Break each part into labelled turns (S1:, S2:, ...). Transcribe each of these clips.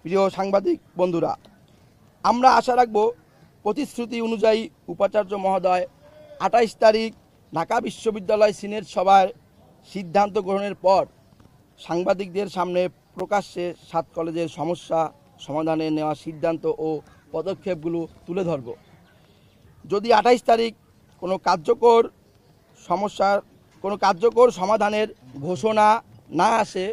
S1: প্রিয় সাংবাদিক বন্ধুরা, আমরা আশা রাখব প্রতিশ্রুতি অনুযায়ী উপাচার্য মহোদয় 28 তারিখ ঢাকা বিশ্ববিদ্যালয় সিনেট সভার সিদ্ধান্ত গ্রহণের পর সাংবাদিকদের সামনে প্রকাশ্যে 7 কলেজের সমস্যা সমাধানে নেওয়া সিদ্ধান্ত ও পদক্ষেপগুলো তুলে ধরব। যদি 28 তারিখ কোনো কার্যকর সমাধানের ঘোষণা না আসে,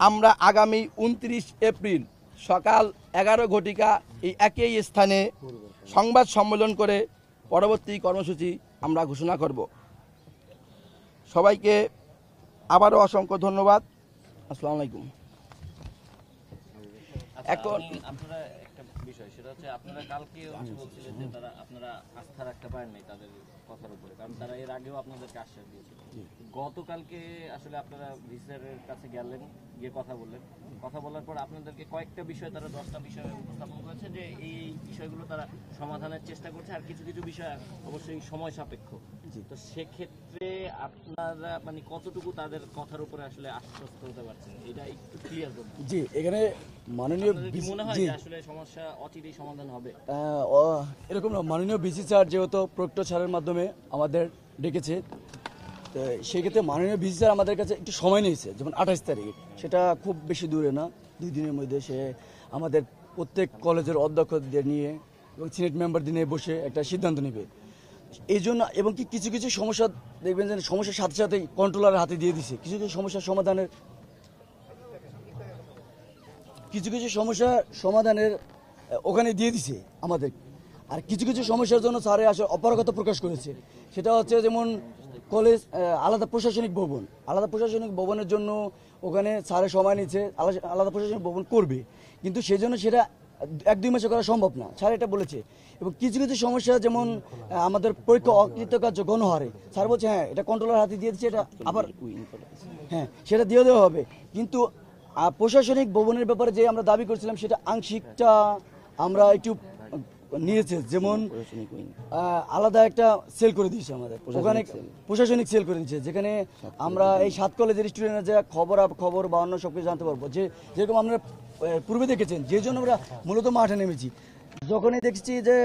S1: আমরা আগামী 29 এপ্রিল সকাল 11 ঘটিকা এই একই স্থানে সংবাদ সম্মেলন করে পরবর্তী কর্মসূচি আমরা ঘোষণা করব। সবাইকে আবারও অসংখ্য ধন্যবাদ। আসসালামু আলাইকুম।
S2: এখন আপনারা একটা বিষয়, সেটা হচ্ছে আপনারা কালকে বলছিলেন যে আপনারা আস্থা রাখতে পারেন নাই তাদের কথার উপরে, কারণ তারা এর আগেও আপনাদেরকে আশ্বাস দিয়েছিল। গতকালকে আসলে আপনারা ভিসিআরের কাছে গেলেন, গিয়ে কথা বললেন, কথা বলার পর আপনাদেরকে কয়েকটা বিষয়, তারা 10টা বিষয় উপস্থাপন করেছে যে এই বিষয়গুলো তারা সমাধানের চেষ্টা করছে, আর কিছু কিছু বিষয় অবশ্যই সময় সাপেক্ষ। তো সেক্ষেত্রে আপনারা মানে কতটুকু তাদের কথার উপরে আসলে আশ্বস্ত হতে পারছেন, এটা একটু ক্লিয়ার করুন।
S3: জি, এখানে মাননীয়
S2: মনে হয় যে আসলে সমস্যা অচিরেই সমাধান হবে
S3: এরকম না। মাননীয় বিসি স্যার যেহেতু প্রক্টর স্যারের মাধ্যমে আমাদের ডেকেছে, তো সেক্ষেত্রে মাননীয় বিসি স্যার আমাদের কাছে একটু সময় নিয়েছে, যেমন 28 তারিখ, সেটা খুব বেশি দূরে না, 2 দিনের মধ্যে সে আমাদের প্রত্যেক কলেজের অধ্যক্ষদের নিয়ে এবং সিনেট মেম্বারদের নিয়ে বসে একটা সিদ্ধান্ত নেবে। এই জন্য এবং কিছু কিছু সমস্যা দেখবেন যে সমস্যার সাথে সাথে কন্ট্রোলারের হাতে দিয়ে দিছে, কিছু কিছু সমস্যার সমাধানের ওখানে দিয়ে দিছে আমাদের। আর কিছু কিছু সমস্যার জন্য স্যারে আসলে অপারগতা প্রকাশ করেছে। সেটা হচ্ছে যেমন কলেজ আলাদা প্রশাসনিক ভবনের জন্য ওখানে স্যারের সময় নিচ্ছে, আলাদা প্রশাসনিক ভবন করবে, কিন্তু সেজন্য সেটা 1-2 মাসে করা সম্ভব না, স্যার এটা বলেছে। এবং কিছু কিছু সমস্যা যেমন আমাদের পরীক্ষা অকৃতকার্য গণহারে, স্যার বলছে হ্যাঁ এটা কন্ট্রোলার হাতে দিয়ে দিচ্ছে, এটা আবার হ্যাঁ সেটা দিয়ে দেওয়া হবে। কিন্তু প্রশাসনিক ভবনের ব্যাপারে যে আমরা দাবি করছিলাম সেটা আংশিকটা আমরা একটু নিয়েছে, যেমন আলাদা একটা সেল করে দিয়েছে আমাদের ওখানে, প্রশাসনিক সেল করে দিয়েছে, যেখানে আমরা এই 7 কলেজের স্টুডেন্টরা যে খবর বা অন্য সব কিছু জানতে পারবো। যেরকম আপনারা পূর্বে দেখেছেন, যে জন্য আমরা মূলত মাঠে নেমেছি। যখনই দেখছি যে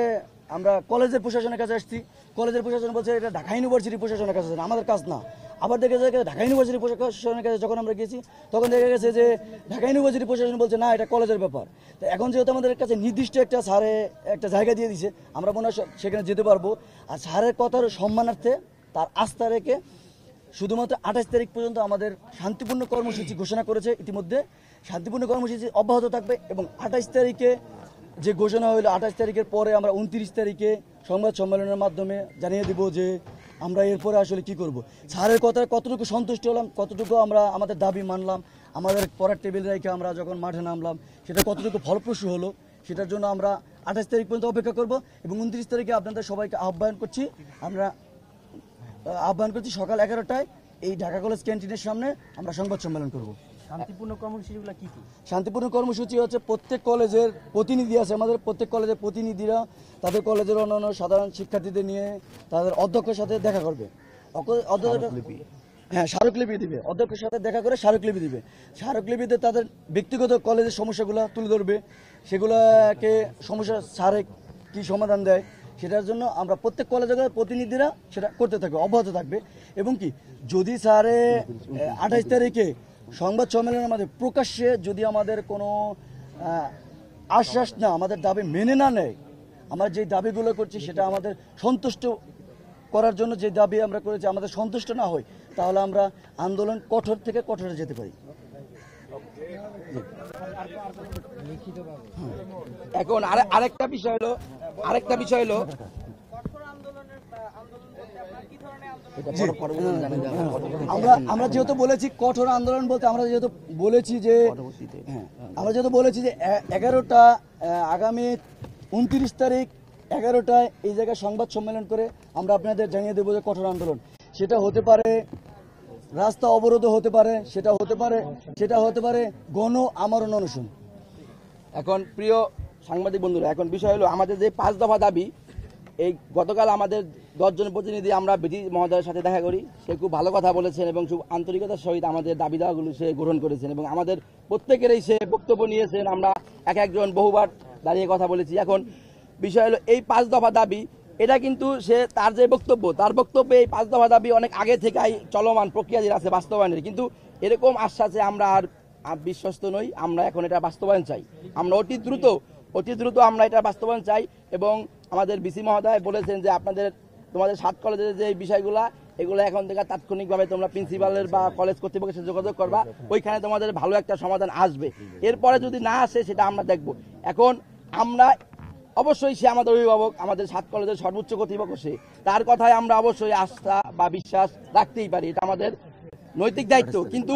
S3: আমরা কলেজের প্রশাসনের কাছে আসছি, কলেজের প্রশাসন বলছে এটা ঢাকা ইউনিভার্সিটি প্রশাসনের কাছে, আমাদের কাজ না। আবার দেখা যায় ঢাকা ইউনিভার্সিটি প্রশাসনের কাছে যখন আমরা গেছি, তখন দেখা গেছে যে ঢাকা ইউনিভার্সিটি প্রশাসন বলছে না এটা কলেজের ব্যাপার। তো এখন যেহেতু আমাদের কাছে নির্দিষ্ট একটা স্যারে একটা জায়গা দিয়ে দিছে, আমরা মনে হয় সেখানে যেতে পারবো। আর স্যারের কথার সম্মানার্থে তার আস্থা রেখে শুধুমাত্র 28 তারিখ পর্যন্ত আমাদের শান্তিপূর্ণ কর্মসূচি ঘোষণা করেছে। ইতিমধ্যে শান্তিপূর্ণ কর্মসূচি অব্যাহত থাকবে এবং 28 তারিখে যে ঘোষণা হইলো, 28 তারিখের পরে আমরা 29 তারিখে সংবাদ সম্মেলনের মাধ্যমে জানিয়ে দেব যে আমরা এরপরে আসলে কি করব। স্যারের কথায় কতটুকু সন্তুষ্ট হলাম, কতটুকু আমরা আমাদের দাবি মানলাম, আমাদের পড়ার টেবিল রেখে আমরা যখন মাঠে নামলাম সেটা কতটুকু ফলপ্রসূ হলো, সেটার জন্য আমরা 28 তারিখ পর্যন্ত অপেক্ষা করব। এবং 29 তারিখে আপনাদের সবাইকে আহ্বান করছি সকাল 11টায় এই ঢাকা কলেজ ক্যান্টিনের সামনে আমরা সংবাদ সম্মেলন করব।
S4: শান্তিপূর্ণ কর্মসূচিগুলো কি কি?
S3: শান্তিপূর্ণ কর্মসূচি হচ্ছে প্রত্যেক কলেজের প্রতিনিধি আছে, আমাদের প্রত্যেক কলেজের প্রতিনিধিরা তাদের কলেজের অন্যান্য সাধারণ শিক্ষার্থীদের নিয়ে তাদের অধ্যক্ষের সাথে দেখা করবে। হ্যাঁ, স্মারকলিপি দিবে, অধ্যক্ষের সাথে দেখা করে স্মারকলিপি দিবে। স্মারকলিপিতে তাদের ব্যক্তিগত কলেজের সমস্যাগুলো তুলে ধরবে, সেগুলোকে সমস্যা স্যারে কি সমাধান দেয় সেটার জন্য আমরা প্রত্যেক কলেজের প্রতিনিধিরা সেটা করতে থাকবে, অব্যাহত থাকবে। এবং কি যদি স্যারে 28 তারিখে সংবাদ সম্মেলনের মধ্যে প্রকাশ্যে যদি আমাদের কোনো আশ্বাস না, আমাদের দাবি মেনে না নেয়, আমরা যে দাবিগুলো করছি সেটা আমাদের সন্তুষ্ট করার জন্য যে দাবি আমরা করেছি আমাদের সন্তুষ্ট না হয়, তাহলে আমরা আন্দোলন কঠোর থেকে কঠোরে যেতে পারি।
S1: এখন আরেকটা বিষয় হলো
S3: আমরা যেহেতু বলেছি কঠোর আন্দোলন বলতে আমরা যেহেতু বলেছি যে 11টা আগামী 29 তারিখ 11টায় এই জায়গায় সংবাদ সম্মেলন করে আমরা আপনাদের জানিয়ে দেবো যে কঠোর আন্দোলন, সেটা হতে পারে রাস্তা অবরোধ হতে পারে, সেটা হতে পারে গণ আমরণ অনশন।
S1: এখন প্রিয় সাংবাদিক বন্ধুরা, এখন বিষয় হলো আমাদের যে 5 দফা দাবি, এই গতকাল আমাদের 10 জন প্রতিনিধি আমরা বিধি মহোদয়ের সাথে দেখা করি, সে খুব ভালো কথা বলেছেন এবং খুব আন্তরিকতার সহিত আমাদের দাবি দাওয়াগুলো সে গ্রহণ করেছেন এবং আমাদের প্রত্যেকেরই সে বক্তব্য নিয়েছেন। আমরা একজন বহুবার দাঁড়িয়ে কথা বলেছি। এখন বিষয় হলো এই 5 দফা দাবি, এটা কিন্তু সে তার যে বক্তব্য, তার বক্তব্যে এই 5 দফা দাবি অনেক আগে থেকেই চলমান প্রক্রিয়াধীন আছে বাস্তবায়নের, কিন্তু এরকম আশ্বাসে আমরা আর বিশ্বস্ত নই। আমরা এখন এটা বাস্তবায়ন চাই, আমরা অতি দ্রুত আমরা এটা বাস্তবায়ন চাই। এবং আমাদের বিসি মহোদয় বলেছেন যে তোমাদের 7 কলেজের যে বিষয়গুলো, এগুলো এখন থেকে তাৎক্ষণিকভাবে তোমরা প্রিন্সিপালের বা কলেজ কর্তৃপক্ষের সাথে যোগাযোগ করবা, ওইখানে তোমাদের ভালো একটা সমাধান আসবে। এরপরে যদি না আসে সেটা আমরা দেখব। এখন আমরা অবশ্যই, সে আমাদের অভিভাবক, আমাদের 7 কলেজের সর্বোচ্চ কর্তৃপক্ষ, সে তার কথায় আমরা অবশ্যই আস্থা বা বিশ্বাস রাখতেই পারি, এটা আমাদের নৈতিক দায়িত্ব। কিন্তু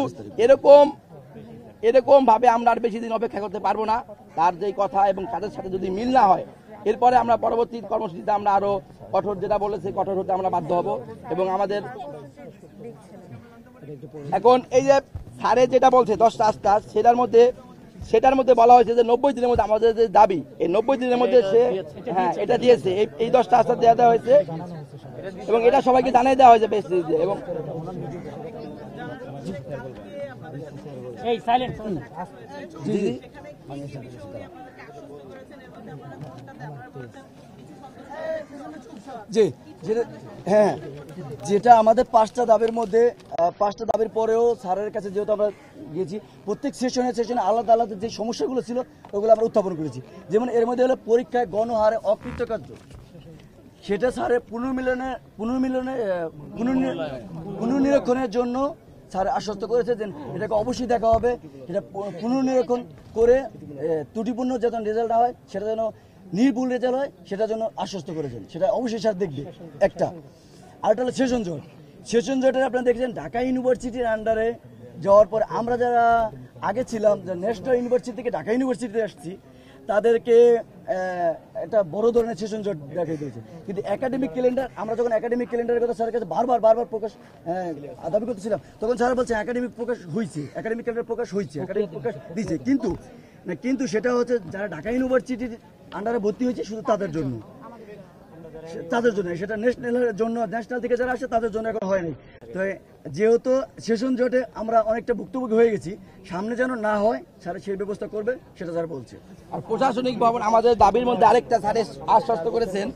S1: এরকম ভাবে আমরা আর বেশি দিন অপেক্ষা করতে পারবো না। তার যেই কথা এবং কাজের সাথে যদি মিল না হয়, এরপরে আমরা পরবর্তী কর্মসূচিতে আমরা আরো কঠোর, যেটা বলেছে কঠোর হতে আমরা বাধ্য হব। এবং আমাদের এখন এই যে স্যারে যেটা বলছে 10টা আস্থা, সেটার মধ্যে বলা হয়েছে যে 90 দিনের মধ্যে আমাদের যে দাবি, এই 90 দিনের মধ্যে সে এটা দিয়েছে, এই 10টা আস্থা দেওয়া হয়েছে এবং এটা সবাইকে জানিয়ে দেওয়া হয়েছে বেশ। এবং
S4: এই সাইলেন্ট
S3: জি জি জি হ্যাঁ, যেটা আমাদের 5টা দাবির মধ্যে 5টা দাবির পরেও স্যারের কাছে যেহেতু আমরা গিয়েছি, প্রত্যেক সেশনে আলাদা আলাদা যে সমস্যাগুলো ছিল ওগুলো আমরা উত্থাপন করেছি। যেমন এর মধ্যে হলো পরীক্ষায় গণহারে অকৃতকার্য, সেটা স্যারের পুনর্নিরীক্ষণের জন্য স্যার আশ্বস্ত করেছে যে এটাকে অবশ্যই দেখা হবে, এটা পুনর্নিরীক্ষণ করে ত্রুটিপূর্ণ যেন রেজাল্ট না হয়, সেটা যেন নির্ভুল রেজাল্ট হয়, সেটার জন্য আশ্বস্ত করেছেন। সেটা অবশ্যই স্যার দেখবে একটা। আরেকটা হলো সেশন জটের আপনারা দেখেছেন ঢাকা ইউনিভার্সিটির আন্ডারে যাওয়ার পর আমরা যারা আগে ছিলাম, যে ন্যাশনাল ইউনিভার্সিটি থেকে ঢাকা ইউনিভার্সিটিতে আসছি, তাদেরকে একটা বড় ধরনের সেশন জট দেখাই দিয়েছে। কিন্তু একাডেমিক ক্যালেন্ডার, আমরা যখন একাডেমিক ক্যালেন্ডারের কথা স্যারের কাছে বারবার প্রকাশ দাবি করতেছিলাম, তখন স্যার বলছে একাডেমিক ক্যালেন্ডার প্রকাশ হয়েছে, একাডেমিক প্রকাশ দিয়েছে। কিন্তু সেটা হচ্ছে যারা ঢাকা ইউনিভার্সিটির আন্ডারে ভর্তি হয়েছে শুধু তাদের জন্য, সেটা ন্যাশনাল থেকে যারা আসে তাদের জন্য এখন হয়নি। তো যেহেতু সেশন জটে আমরা অনেকটা ভুক্তভোগী হয়ে গেছি, সামনে যেন না হয় স্যার সেই ব্যবস্থা করবে, সেটা স্যার বলছে।
S1: আর প্রশাসনিক ভবন, আমাদের দাবির মধ্যে আরেকটা স্যার আশ্বস্ত করেছেন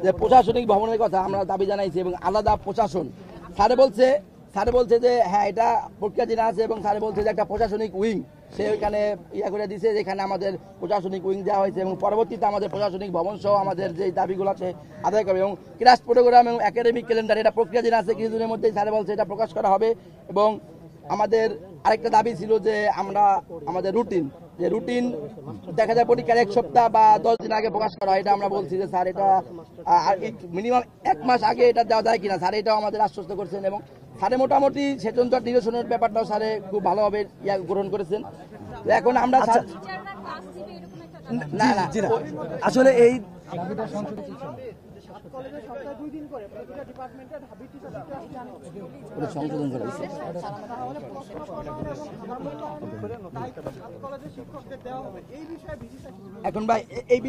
S1: যে প্রশাসনিক ভবনের কথা আমরা দাবি জানাইছি এবং আলাদা প্রশাসন। স্যার বলছে যে হ্যাঁ, এটা প্রক্রিয়াধীন আছে এবং স্যার বলছে যে একটা প্রশাসনিক উইং সে ওইখানে করে দিয়েছে, যেখানে আমাদের প্রশাসনিক উইং দেওয়া হয়েছে এবং পরবর্তীতে আমাদের প্রশাসনিক ভবন সহ আমাদের যে দাবিগুলো আছে আদায় করবে। এবং ক্লাস প্রোগ্রাম এবং একাডেমিক ক্যালেন্ডার এটা প্রক্রিয়াধীন আছে, কিছুদিনের মধ্যেই স্যার বলছে এটা প্রকাশ করা হবে। এবং আমাদের আরেকটা দাবি ছিল যে আমাদের রুটিন দেখা যায় পরীক্ষার 1 সপ্তাহ বা 10 দিন আগে প্রকাশ করা হয়, এটা আমরা বলছি যে স্যার এটা মিনিমাম 1 মাস আগে এটা দেওয়া যায় কিনা, স্যার এটাও আমাদের আশ্বস্ত করছেন। এবং স্যারে মোটামুটি সেশন জট নিরসনের ব্যাপারটাও স্যারে খুব ভালোভাবে গ্রহণ করেছেন। এখন আমরা
S3: আসলে এই
S1: সংশোধন করা হয়েছে। এখন ভাই এই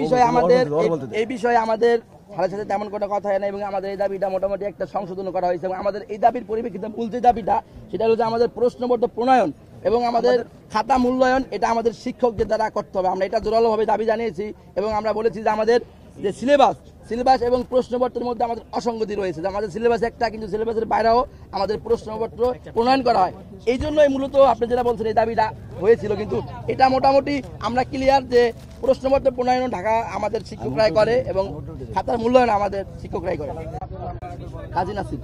S1: বিষয়ে আমাদের সাথে সাথে তেমন কোনো কথা হয় না এবং আমাদের এই দাবিটা মোটামুটি একটা সংশোধন করা হয়েছে। এবং আমাদের এই দাবির পরিপ্রেক্ষিতে মূল যে দাবিটা, সেটা হলো যে আমাদের প্রশ্নপত্র প্রণয়ন এবং আমাদের খাতা মূল্যায়ন, এটা আমাদের শিক্ষকদের দ্বারা করতে হবে। আমরা এটা জোরালোভাবে দাবি জানিয়েছি এবং আমরা বলেছি যে আমাদের যে সিলেবাস এবং প্রশ্নপত্রের মধ্যে আমাদের অসঙ্গতি রয়েছে, যে আমাদের সিলেবাস একটা, কিন্তু সিলেবাসের বাইরেও আমাদের প্রশ্নপত্র প্রণয়ন করা হয়। এই জন্যই মূলত আপনি যেটা বলছেন এই দাবিটা হয়েছিল, কিন্তু এটা মোটামুটি আমরা ক্লিয়ার যে প্রশ্নপত্র প্রণয়ন ঢাকা আমাদের শিক্ষকরাই করে এবং খাতার মূল্যায়ন আমাদের শিক্ষকরাই করে। কাজী নাসির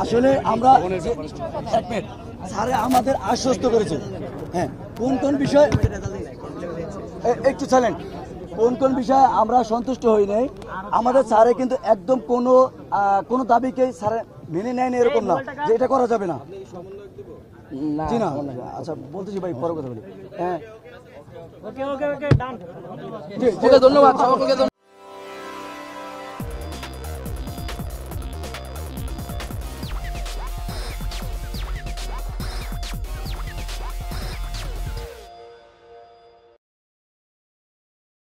S3: আসলে আমরা স্যারে আমাদের আশ্বস্ত করেছেন, হ্যাঁ কোন বিষয় একটু সাইলেন্ট, কোন বিষয়ে আমরা সন্তুষ্ট হই নাই। আমাদের স্যারে কিন্তু একদম কোনো দাবিকেই স্যারে মেনে নেয়নি, এরকম না যে এটা করা যাবে না। জি না, আচ্ছা বলতেছি ভাই, পরে কথা বলি। হ্যাঁ,
S4: ওকে ডান।
S1: ধন্যবাদ।